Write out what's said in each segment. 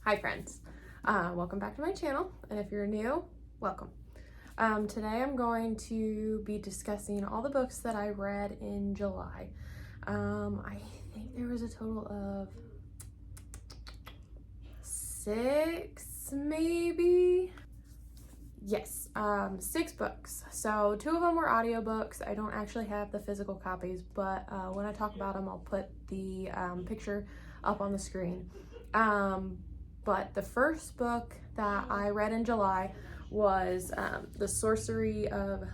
Hi friends, welcome back to my channel, and if you're new, welcome. Today I'm going to be discussing all the books that I read in July. I think there was a total of 6 maybe? Yes, 6 books. So 2 of them were audiobooks. I don't actually have the physical copies, but when I talk about them, I'll put the picture up on the screen. But the first book that I read in July was The Sorcery of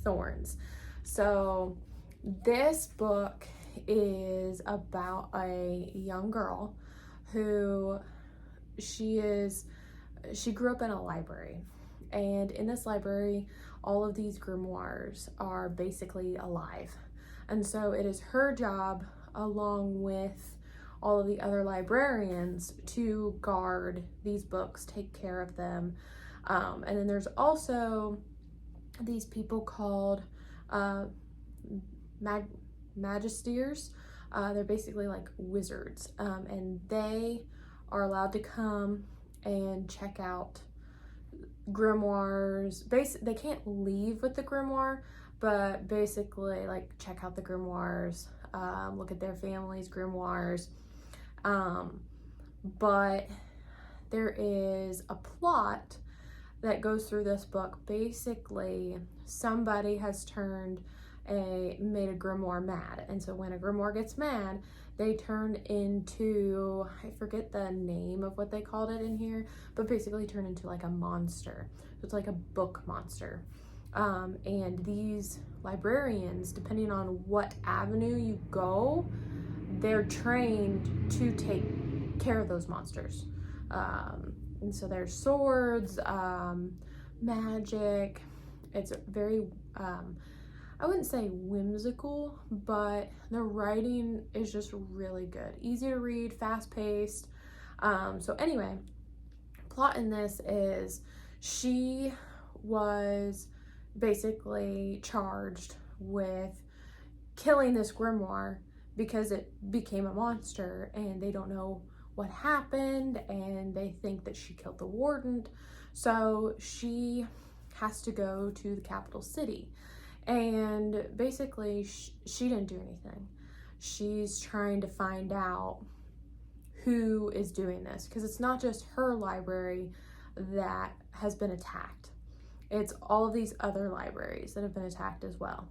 Thorns. So this book is about a young girl who she grew up in a library. And in this library, all of these grimoires are basically alive. And so it is her job, along with all of the other librarians, to guard these books, take care of them. And then there's also these people called magisters. They're basically like wizards, and they are allowed to come and check out grimoires. They can't leave with the grimoire, but basically like check out the grimoires, look at their families' grimoires. But there is a plot that goes through this book. Basically, somebody has made a grimoire mad, and so when a grimoire gets mad, they turn into, I forget the name of what they called it in here, but basically turn into like a monster. So it's like a book monster. And these librarians, depending on what avenue you go, they're trained to take care of those monsters. And so there's swords, magic. It's very, I wouldn't say whimsical, but the writing is just really good. Easy to read, fast paced. So anyway, plot in this is she was basically charged with killing this grimoire because it became a monster, and they don't know what happened, and they think that she killed the warden. So she has to go to the capital city, and basically she didn't do anything. She's trying to find out who is doing this, because it's not just her library that has been attacked. It's all of these other libraries that have been attacked as well.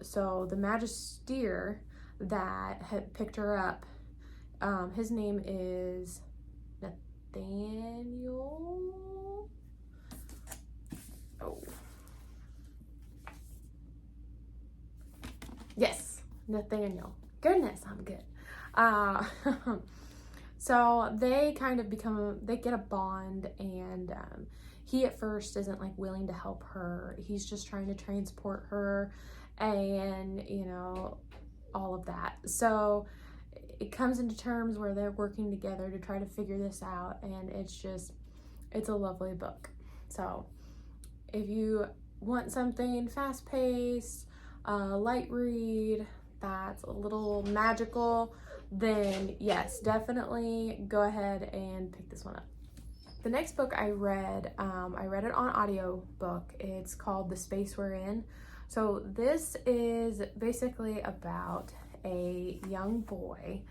So the magister that had picked her up, his name is Nathaniel. Oh. Yes, Nathaniel. Goodness, I'm good. So they kind of they get a bond, and he at first isn't like willing to help her. He's just trying to transport her, and you know, all of that. So it comes into terms where they're working together to try to figure this out, and it's a lovely book. So if you want something fast-paced, light read that's a little magical, then yes, definitely go ahead and pick this one up. The next book I read it on audiobook. It's called The Space We're In. So this is basically about a young boy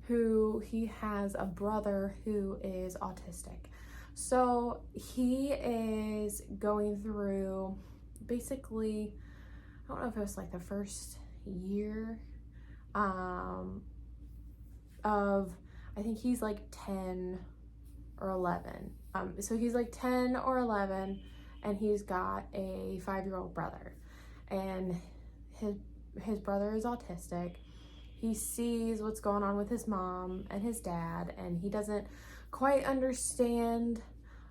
he has a brother who is autistic. So he is going through, basically, I don't know if it was like the first year of, I think he's like 10 or 11. So he's like 10 or 11, and he's got a 5-year-old brother, and his brother is autistic. He sees what's going on with his mom and his dad, and he doesn't quite understand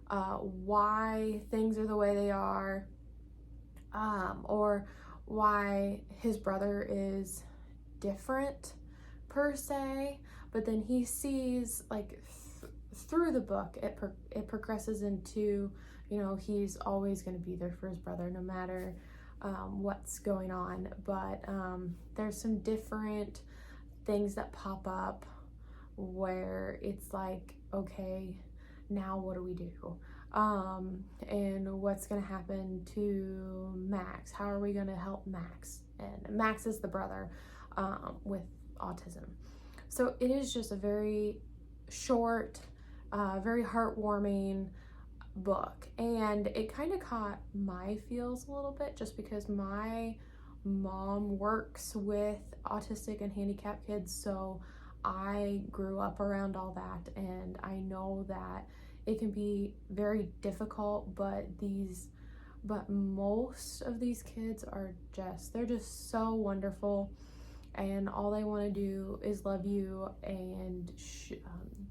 why things are the way they are, or why his brother is different per se. But then he sees, like, through the book, it progresses into, you know, he's always going to be there for his brother no matter what's going on. But there's some different things that pop up where it's like, okay, now what do we do? And what's gonna happen to Max? How are we gonna help Max? And Max is the brother with autism. So it is just a very short, very heartwarming book, and it kind of caught my feels a little bit just because my mom works with autistic and handicapped kids, so I grew up around all that, and I know that it can be very difficult, but most of these kids are they're just so wonderful, and all they want to do is love you, and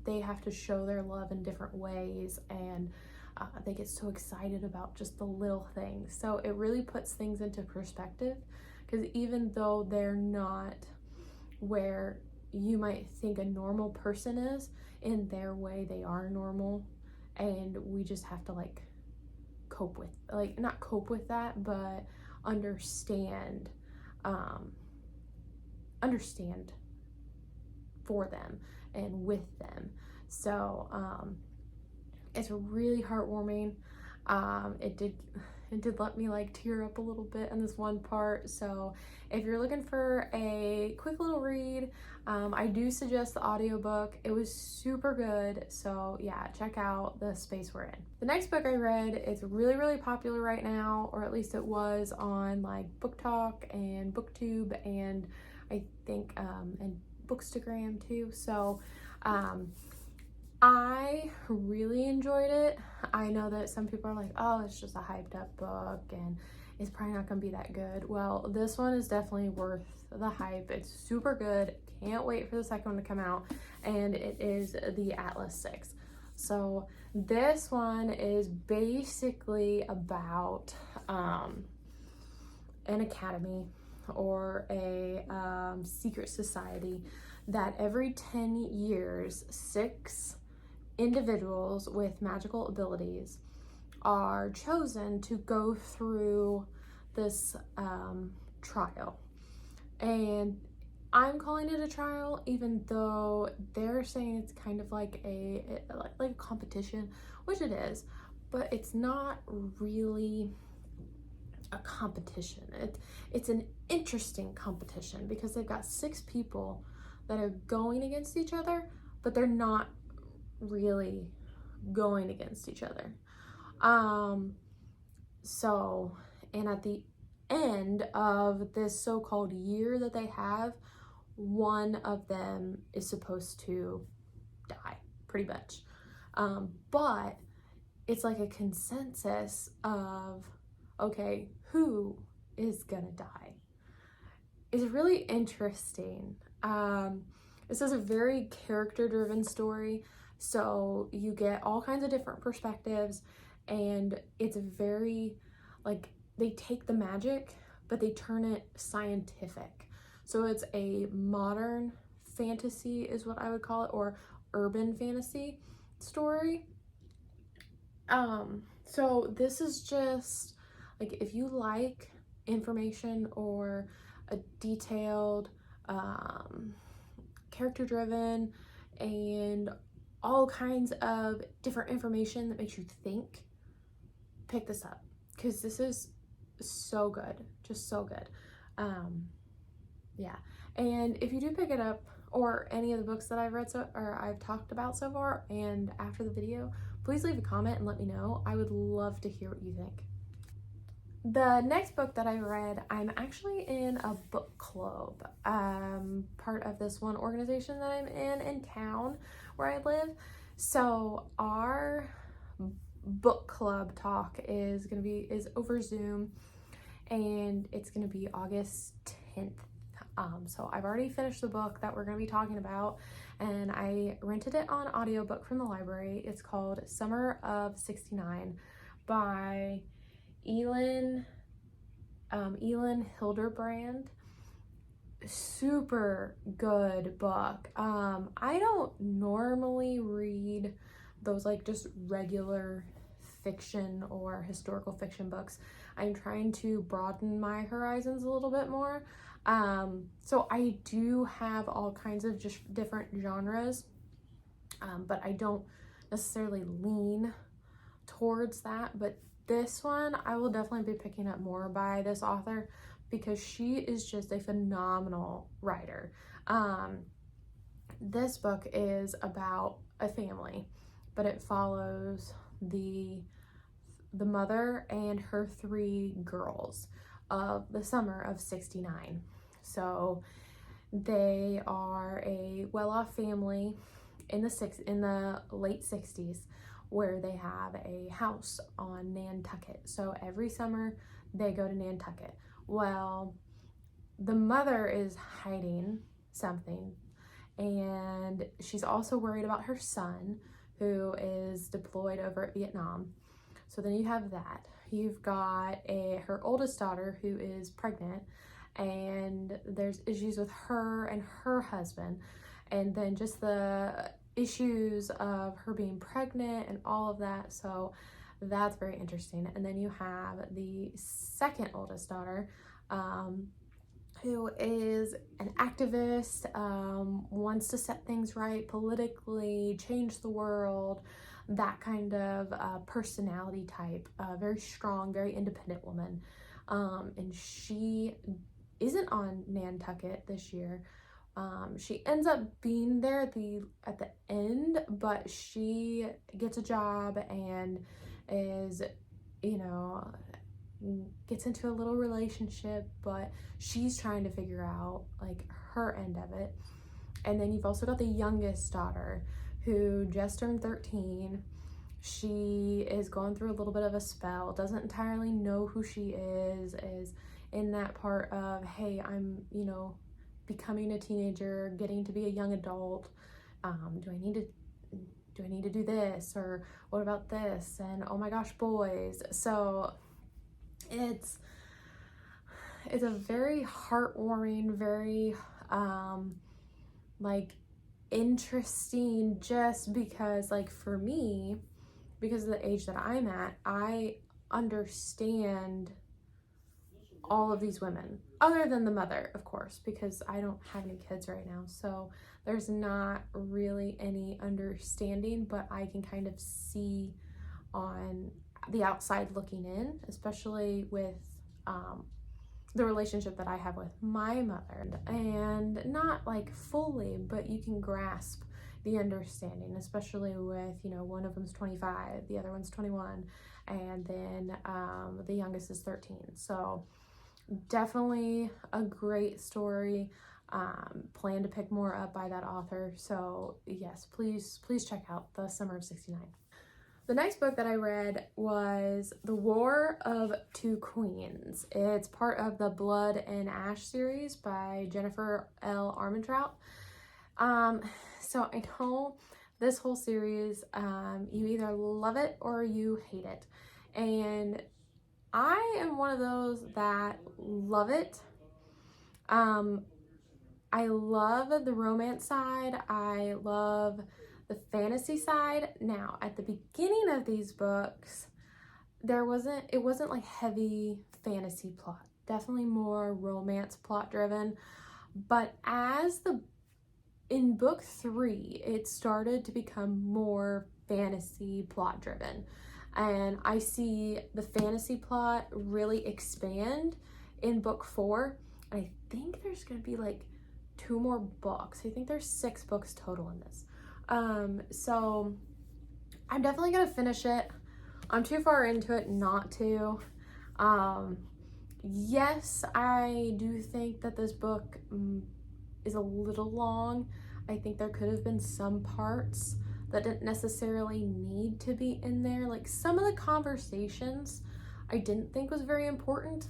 they have to show their love in different ways, and they get so excited about just the little things. So it really puts things into perspective, because even though they're not where you might think a normal person is, in their way they are normal, and we just have to like cope with, like, not cope with that, but understand for them and with them. So it's really heartwarming. It did let me like tear up a little bit in this one part. So if you're looking for a quick little read, I do suggest the audiobook. It was super good. So yeah, check out The Space We're In. The next book I read, it's really, really popular right now, or at least it was on like Book Talk and BookTube, and I think and Bookstagram too. So I really enjoyed it. I know that some people are like, oh, it's just a hyped up book and it's probably not gonna be that good. Well, this one is definitely worth the hype. It's super good. Can't wait for the second one to come out, and it is the Atlas 6. So this one is basically about an academy or a secret society that every 10 years, 6 individuals with magical abilities are chosen to go through this trial. And I'm calling it a trial, even though they're saying it's kind of like a competition, which it is, but it's not really a competition. It's an interesting competition because they've got 6 people that are going against each other, but they're not really going against each other. So, and at the end of this so-called year that they have, one of them is supposed to die, pretty much. But it's like a consensus of, okay, who is gonna die? It's really interesting. This is a very character-driven story, so you get all kinds of different perspectives, and it's very, like, they take the magic, but they turn it scientific. So it's a modern fantasy is what I would call it, or urban fantasy story. So this is just, like, if you like information or a detailed, character-driven, and all kinds of different information that makes you think, pick this up, because this is so good, just so good. Yeah, and if you do pick it up, or any of the books that I've read or I've talked about so far, and after the video, please leave a comment and let me know. I would love to hear what you think. The next book that I read, I'm actually in a book club, part of this one organization that I'm in town where I live. So our book club talk is over Zoom, and it's gonna be August 10th. So I've already finished the book that we're gonna be talking about, and I rented it on audiobook from the library. It's called Summer of '69 by Elin Hilderbrand. Super good book. I don't normally read those like just regular fiction or historical fiction books. I'm trying to broaden my horizons a little bit more. So I do have all kinds of just different genres but I don't necessarily lean towards that. But this one, I will definitely be picking up more by this author because she is just a phenomenal writer. This book is about a family, but it follows the mother and her 3 girls of the summer of '69. So they are a well-off family in the late 60s, where they have a house on Nantucket. So every summer they go to Nantucket. Well, the mother is hiding something, and she's also worried about her son, who is deployed over at Vietnam. So then you have that. You've got her oldest daughter who is pregnant, and there's issues with her and her husband, and then just the issues of her being pregnant and all of that. So that's very interesting. And then you have the second oldest daughter, who is an activist, wants to set things right politically, change the world, that kind of personality type, very strong, very independent woman. And she isn't on Nantucket this year. She ends up being there at the end, but she gets a job and is, gets into a little relationship, but she's trying to figure out like her end of it. And then you've also got the youngest daughter, who just turned 13. She is going through a little bit of a spell, doesn't entirely know who she is in that part of, hey, I'm, becoming a teenager, getting to be a young adult. Do I need to do this, or what about this? And oh my gosh, boys. So it's a very heartwarming, very interesting, just because for me, because of the age that I'm at, I understand all of these women, other than the mother, of course, because I don't have any kids right now, so there's not really any understanding, but I can kind of see on the outside looking in, especially with the relationship that I have with my mother, and not fully, but you can grasp the understanding, especially with, one of them's 25, the other one's 21, and then the youngest is 13. So definitely a great story. Plan to pick more up by that author. So yes, please check out The Summer of '69. The next book that I read was The War of Two Queens. It's part of the Blood and Ash series by Jennifer L. Armentrout. So I know this whole series, you either love it or you hate it. And I am one of those that love it. I love the romance side. I love the fantasy side. Now, at the beginning of these books, it wasn't like heavy fantasy plot. Definitely more romance plot driven. But in book 3, it started to become more fantasy plot driven. And I see the fantasy plot really expand in book 4. I think there's going to be 2 more books. I think there's 6 books total in this. So I'm definitely going to finish it. I'm too far into it not to. Yes, I do think that this book is a little long. I think there could have been some parts that didn't necessarily need to be in there. Some of the conversations I didn't think was very important,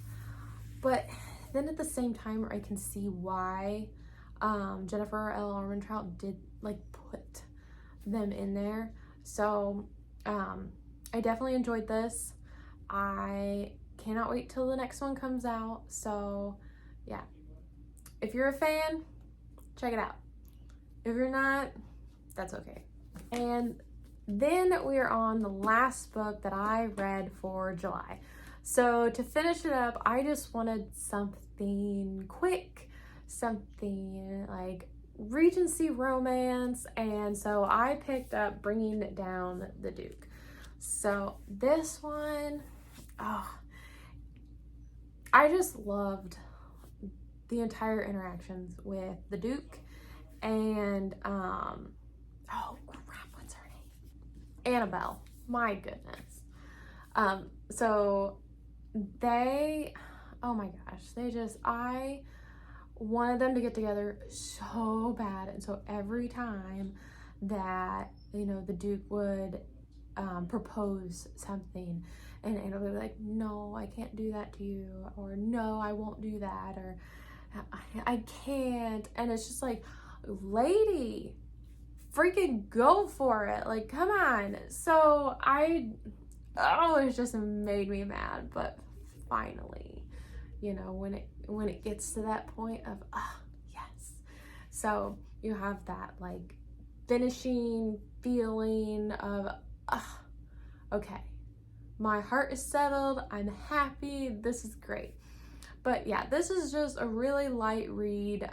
but then at the same time I can see why Jennifer L. Armentrout did put them in there. So I definitely enjoyed this. I cannot wait till the next one comes out. So yeah, if you're a fan, check it out. If you're not, that's okay. And then we are on the last book that I read for July. So to finish it up, I just wanted something quick, something Regency romance, and so I picked up Bringing Down the Duke. So this one, oh, I just loved the entire interactions with the Duke and oh crap, what's her name? Annabelle. My goodness. So they, oh my gosh, I wanted them to get together so bad. And so every time that, you know, the Duke would propose something, and Anna would be like, no, I can't do that to you, or no, I won't do that, or I can't. And it's just like, lady, freaking go for it. Like, come on. So it just made me mad. But finally, you know, when it gets to that point of, yes. So you have that like finishing feeling of, okay, my heart is settled, I'm happy, this is great. But yeah, this is just a really light read,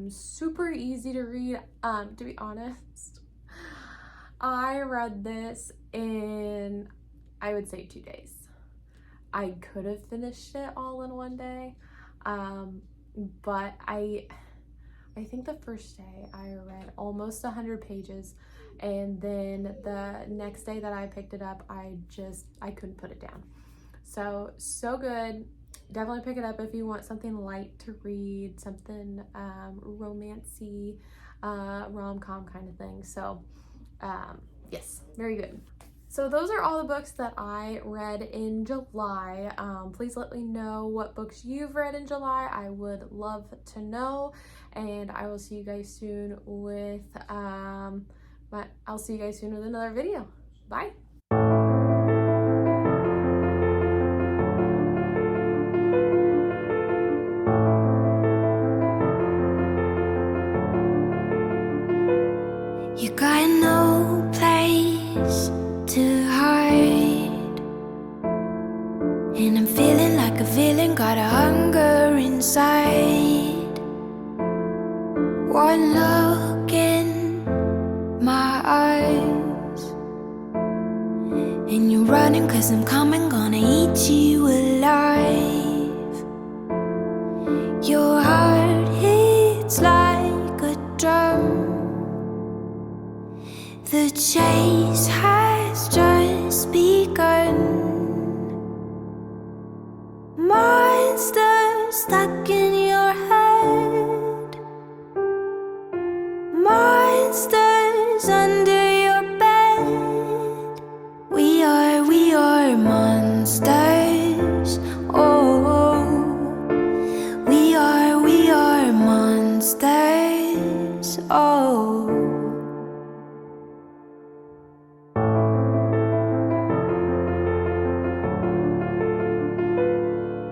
super easy to read. To be honest, I read this in, I would say, 2 days. I could have finished it all in one day, but I think the first day I read almost 100 pages, and then the next day that I picked it up, I couldn't put it down. So good. Definitely pick it up if you want something light to read, something romancy, rom-com kind of thing. So yes, very good. So those are all the books that I read in July. Please let me know what books you've read in July. I would love to know, and I will see you guys soon with another video. Bye. You got no place to hide, and I'm feeling like a villain, got a hunger inside. One look in my eyes, and you're running 'cause I'm coming, gonna eat you alive. Your heart hits like a drum, the chase has just begun.